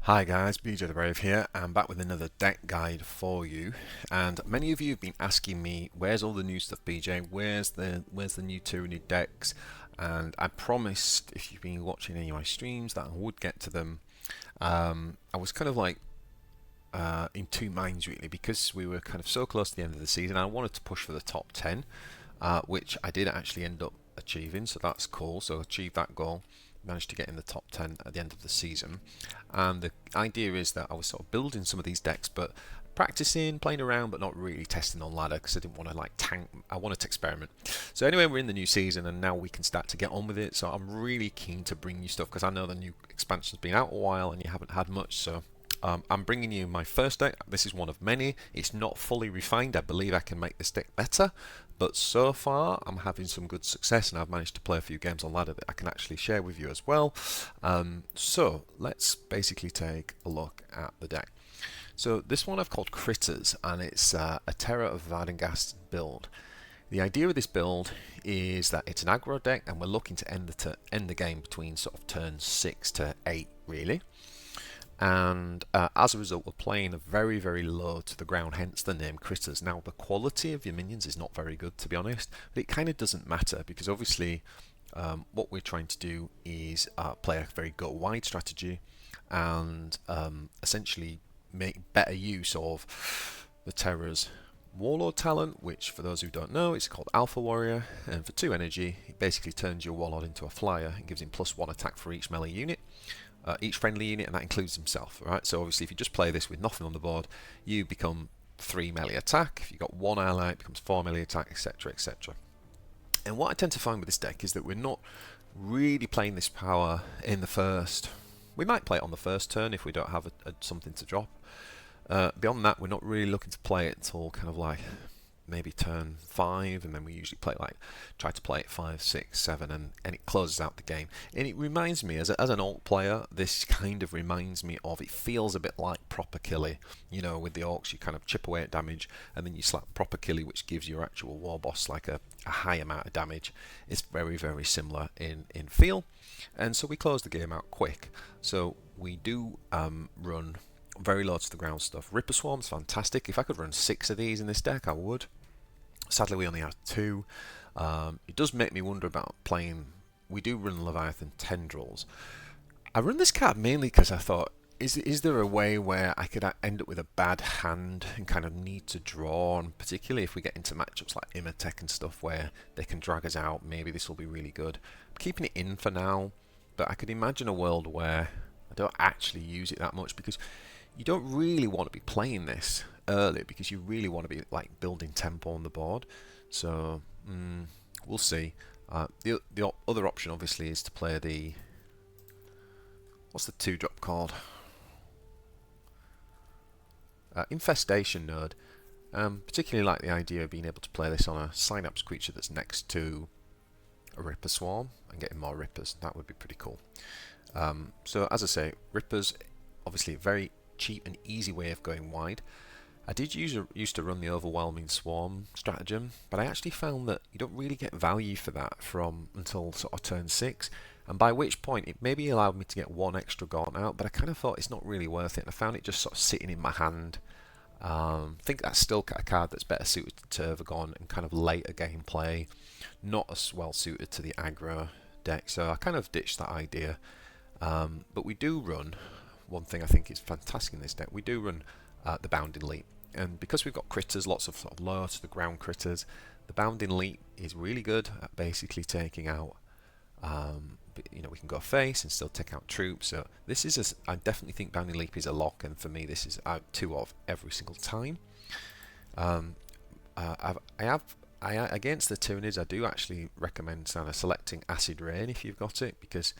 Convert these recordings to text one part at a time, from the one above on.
Hi guys, bjthebrave here. I'm back with another deck guide for you. And many of you have been asking me, where's all the new stuff, BJ? Where's the new Tyranny decks? And I promised, if you've been watching any of my streams, that I would get to them. I was kind of like in two minds really, because we were kind of so close to the end of the season. I wanted to push for the top 10, which I did actually end up achieving, so that's cool. So I achieved that goal, managed to get in the top 10 at the end of the season. And the idea is that I was sort of building some of these decks, but practicing, playing around, but not really testing on ladder because I didn't want to like tank. I wanted to experiment. So anyway, we're in the new season and now we can start to get on with it. So I'm really keen to bring you stuff because I know the new expansion's been out a while and you haven't had much. So I'm bringing you my first deck. This is one of many. It's not fully refined. I believe I can make this deck better, but so far I'm having some good success and I've managed to play a few games on ladder that I can actually share with you as well. So let's basically take a look at the deck. So this one I've called Critters, and it's a Terror of Vardenghast build. The idea of this build is that it's an aggro deck and we're looking to end the game between sort of turn 6 to 8 really. And as a result we're playing very low to the ground, hence the name Critters. Now the quality of your minions is not very good, to be honest, but it kind of doesn't matter because obviously what we're trying to do is play a very go wide strategy and essentially make better use of the Terror's warlord talent, which for those who don't know, it's called Alpha Warrior, and for 2 energy it basically turns your warlord into a flyer and gives him +1 attack for each melee unit. Each friendly unit, and that includes himself. Right? So obviously if you just play this with nothing on the board, you become 3 melee attack. If you've got 1 ally, it becomes 4 melee attack, etc, etc. And what I tend to find with this deck is that we're not really playing this power in the first. We might play it on the first turn if we don't have something to drop. Beyond that, we're not really looking to play it until kind of like maybe turn 5, and then we usually try to play it 5, 6, 7, and it closes out the game. And it reminds me, as an alt player, this kind of reminds me of, it feels a bit like proper killy. You know, with the orcs you kind of chip away at damage and then you slap proper killy, which gives your actual war boss like a high amount of damage. It's very similar in feel, and so we close the game out quick. So we do run very low to the ground stuff. Ripper Swarm's fantastic. If I could run 6 of these in this deck, I would. Sadly, we only have 2. It does make me wonder about playing. We do run Leviathan Tendrils. I run this card mainly because I thought, is there a way where I could end up with a bad hand and kind of need to draw, and particularly if we get into matchups like Imhotep and stuff where they can drag us out, maybe this will be really good. I'm keeping it in for now, but I could imagine a world where I don't actually use it that much, because you don't really want to be playing this early because you really want to be like building tempo on the board. So we'll see. The other option obviously is to play the, what's the 2-drop called? Infestation Node. Particularly like the idea of being able to play this on a Synapse creature that's next to a Ripper Swarm and getting more Rippers. That would be pretty cool. So as I say, Rippers obviously a very cheap and easy way of going wide. I did used to run the overwhelming swarm stratagem, but I actually found that you don't really get value for that from until sort of turn 6, and by which point it maybe allowed me to get 1 extra gaunt out, but I kind of thought it's not really worth it, and I found it just sort of sitting in my hand. I think that's still a card that's better suited to Tervagon and kind of later gameplay, not as well suited to the aggro deck, so I kind of ditched that idea. But we do run one thing I think is fantastic in this deck. We do run the Bounding Leap, and because we've got critters, lots of sort of low to the ground critters, the Bounding Leap is really good at basically taking out, you know, we can go face and still take out troops. So this is I definitely think Bounding Leap is a lock, and for me this is out 2 of every single time. Against the Tyranids, I do actually recommend kind of selecting Acid Rain if you've got it, because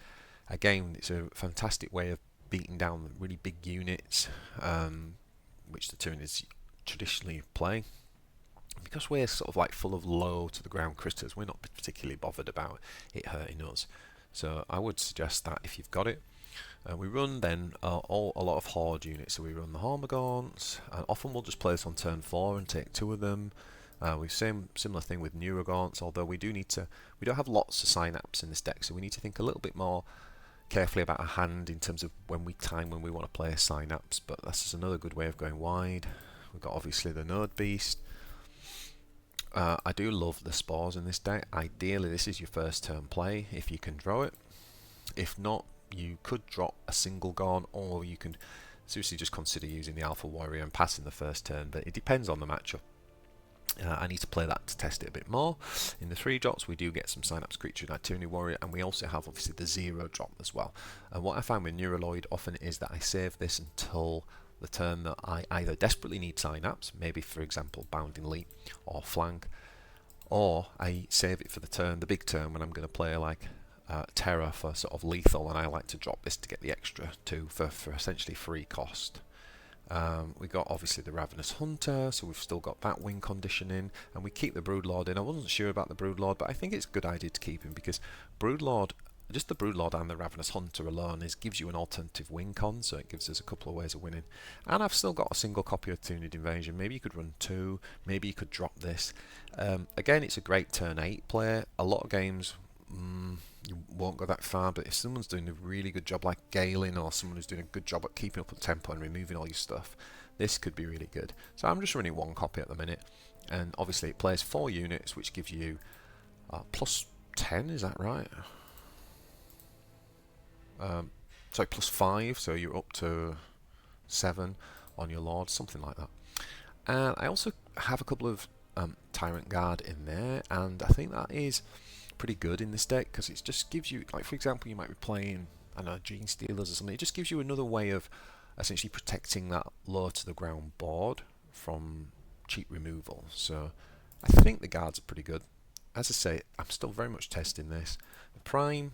again it's a fantastic way of beating down really big units, which the Tyranids traditionally play. Because we're sort of like full of low to the ground critters, we're not particularly bothered about it hurting us. So I would suggest that if you've got it. We run then a lot of horde units, so we run the Hormagaunts, and often we'll just play this on turn 4 and take 2 of them. We've similar thing with Neurogaunts, although we don't have lots of Synapse in this deck, so we need to think a little bit more carefully about our hand in terms of when we want to play a synapse, but that's just another good way of going wide. We've got obviously the Node Beast. I do love the spores in this deck. Ideally this is your first turn play if you can draw it. If not, you could drop a single Gorn, or you can seriously just consider using the Alpha Warrior and passing the first turn, but it depends on the matchup. I need to play that to test it a bit more. In the 3 drops we do get some Synapse Creature and Tyranny Warrior, and we also have obviously the 0 drop as well. And what I find with Neuraloid often is that I save this until the turn that I either desperately need Synapse, maybe for example Bounding Leap or Flank, or I save it for the big turn when I'm going to play like Terror for sort of lethal, and I like to drop this to get the extra 2 for essentially free cost. We got obviously the Ravenous Hunter, so we've still got that win conditioning, and we keep the Broodlord in. I wasn't sure about the Broodlord, but I think it's a good idea to keep him because Broodlord, just the Broodlord and the Ravenous Hunter alone gives you an alternative win con, so it gives us a couple of ways of winning. And I've still got a single copy of Tyranid Invasion. Maybe you could run 2, maybe you could drop this. Again, it's a great turn 8 play. A lot of games you won't go that far, but if someone's doing a really good job like Galen, or someone who's doing a good job at keeping up with tempo and removing all your stuff, this could be really good. So I'm just running 1 copy at the minute, and obviously it plays 4 units, which gives you plus 10, is that right? Sorry, plus 5, so you're up to 7 on your Lord, something like that. And I also have a couple of Tyrant Guard in there, and I think that is pretty good in this deck because it just gives you, like for example, you might be playing, I don't know, Gene Stealers or something. It just gives you another way of essentially protecting that low to the ground board from cheap removal. So I think the guards are pretty good. As I say, I'm still very much testing this. The Prime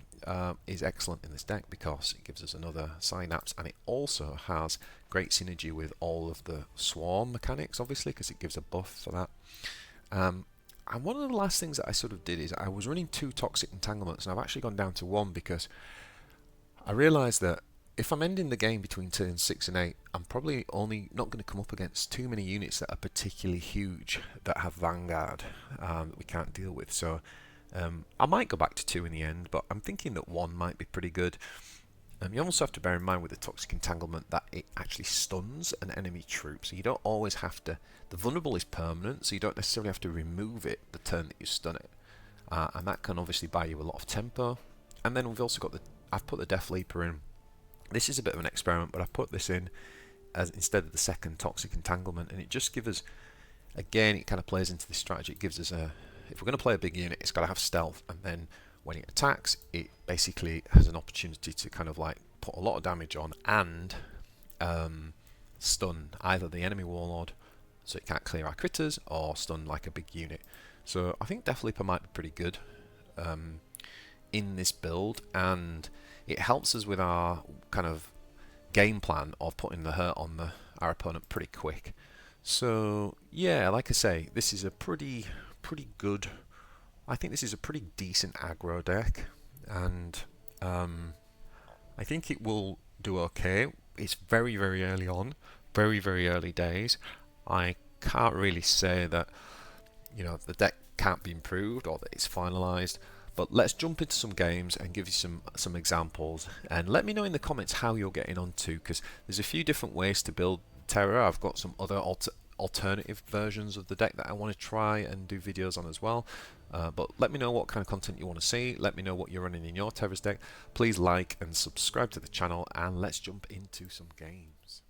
is excellent in this deck because it gives us another Synapse, and it also has great synergy with all of the Swarm mechanics, obviously, because it gives a buff for that. And one of the last things that I sort of did is I was running 2 Toxic Entanglements, and I've actually gone down to 1 because I realised that if I'm ending the game between turns 6 and 8, I'm probably only not going to come up against too many units that are particularly huge that have Vanguard that we can't deal with. So I might go back to 2 in the end, but I'm thinking that 1 might be pretty good. You also have to bear in mind with the Toxic Entanglement that it actually stuns an enemy troop, so you don't always have to. The vulnerable is permanent, so you don't necessarily have to remove it the turn that you stun it, and that can obviously buy you a lot of tempo. And then we've also got I've put the Death Leaper in. This is a bit of an experiment, but I put this in as instead of the second Toxic Entanglement, and it just gives us, again, it kind of plays into this strategy. It gives us if we're going to play a big unit, it's got to have stealth, and then when it attacks, it basically has an opportunity to kind of like put a lot of damage on and stun either the enemy warlord, so it can't clear our critters, or stun like a big unit. So I think Death Leaper might be pretty good in this build, and it helps us with our kind of game plan of putting the hurt on our opponent pretty quick. So yeah, like I say, this is a pretty good. I think this is a pretty decent aggro deck, and I think it will do okay. It's very early on, very early days. I can't really say that the deck can't be improved or that it's finalised. But let's jump into some games and give you some examples, and let me know in the comments how you're getting on too, because there's a few different ways to build Terror. I've got some other alternative versions of the deck that I want to try and do videos on as well. But let me know what kind of content you want to see. Let me know what you're running in your Terror's deck. Please like and subscribe to the channel, and let's jump into some games.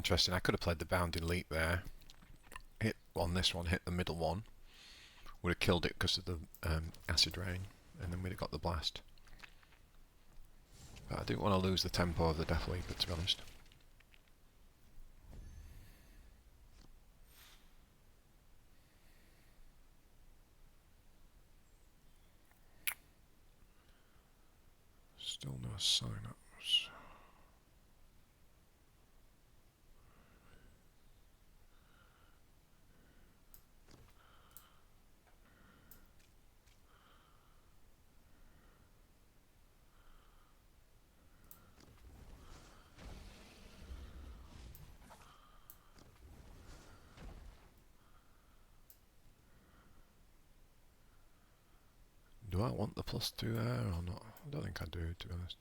Interesting. I could have played the bounding leap there. Hit on this one, hit the middle one. Would have killed it because of the acid rain, and then we'd have got the blast. But I didn't want to lose the tempo of the Death Leaper, to be honest. Still no sign-ups. Do I want the +2 there or not? I don't think I do, to be honest.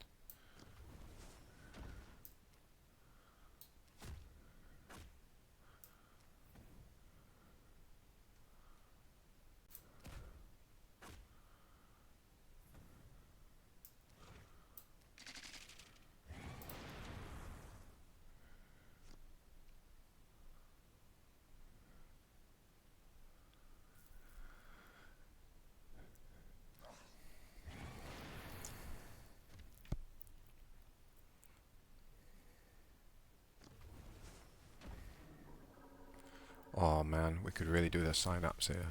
Oh man, we could really do the synapse here.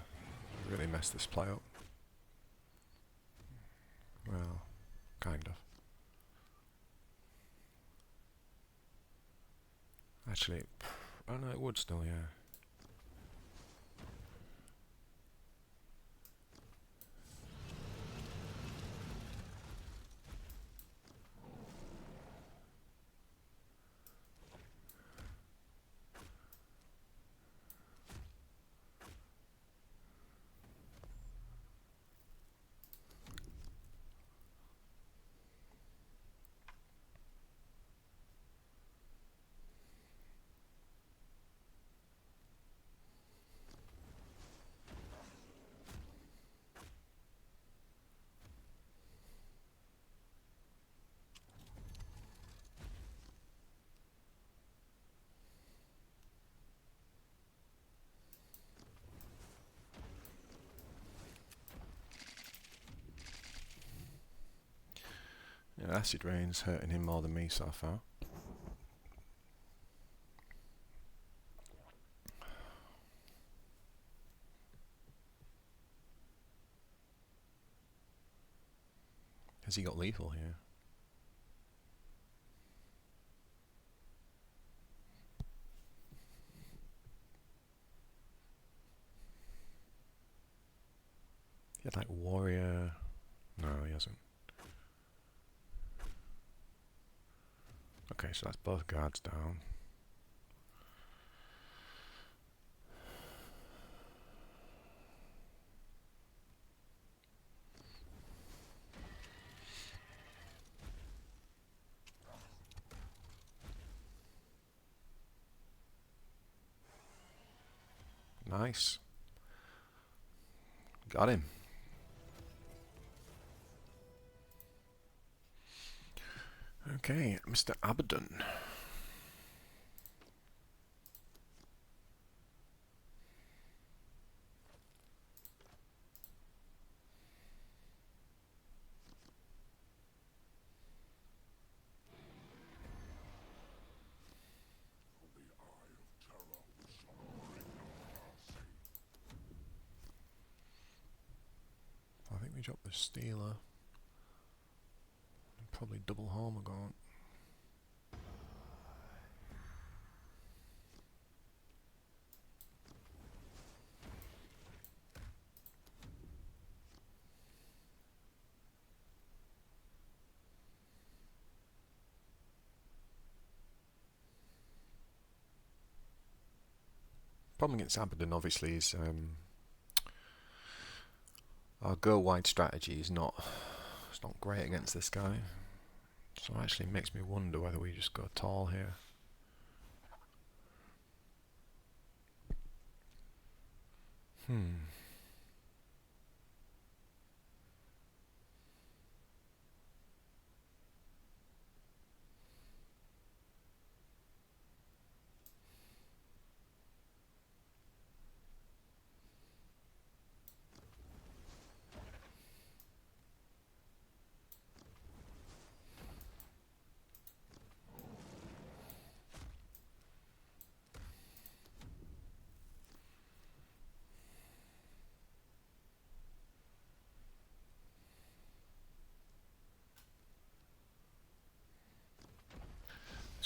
Really mess this play up. Well, kind of. Actually, oh no, it would still, yeah. Yeah, acid rain's hurting him more than me so far. Has he got lethal here? He had like warrior. No, he hasn't. Okay, so that's both guards down. Nice. Got him. Okay, Mr. Abaddon. I think we dropped the Stealer. Probably double Hormagaunt. Problem against Abaddon obviously is our go wide strategy is not great against this guy. So it actually makes me wonder whether we just go tall here.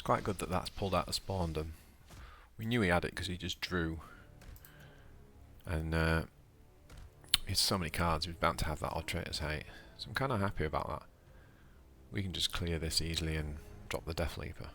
quite good that that's pulled out of Spawn. We knew he had it because he just drew. And it's so many cards, he was bound to have that Odd Traitor's Hate. So I'm kind of happy about that. We can just clear this easily and drop the Death Leaper.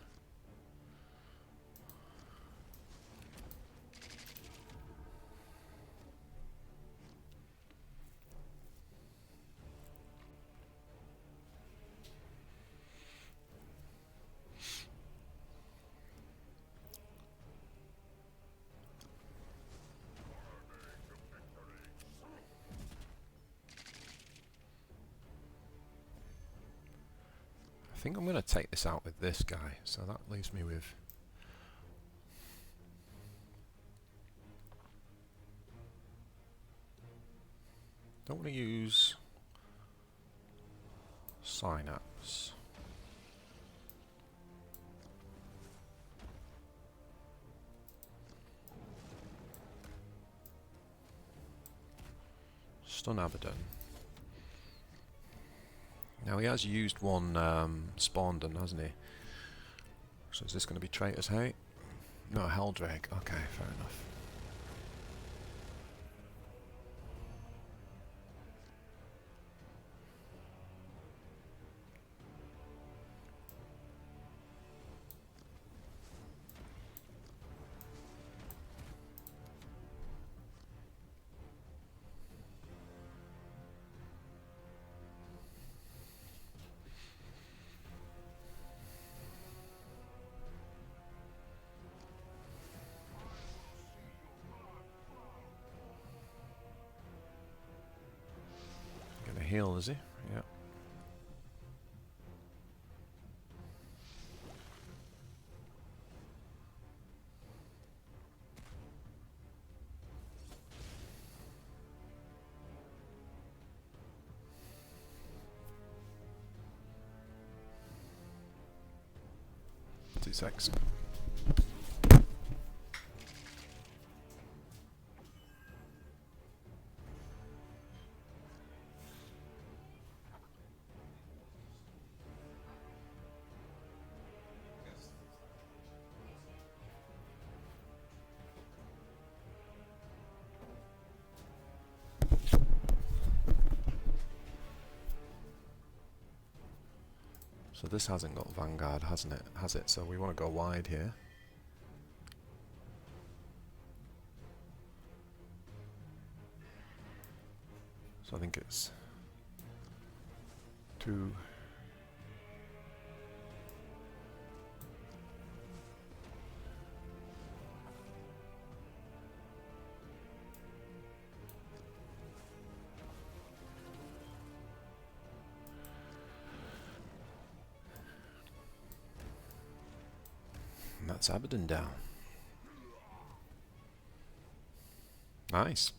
I think I'm going to take this out with this guy, so that leaves me with... Don't want to use Synapse. Stun Abaddon. Now he has used one Spawned, hasn't he? So is this going to be Traitor's Hate? No, Helldrake. Okay, fair enough. Gonna heal, is he? Yeah. Two secs. So this hasn't got Vanguard, hasn't it? Has it? So we want to go wide here. So I think it's 2. And that's Abaddon down. Nice.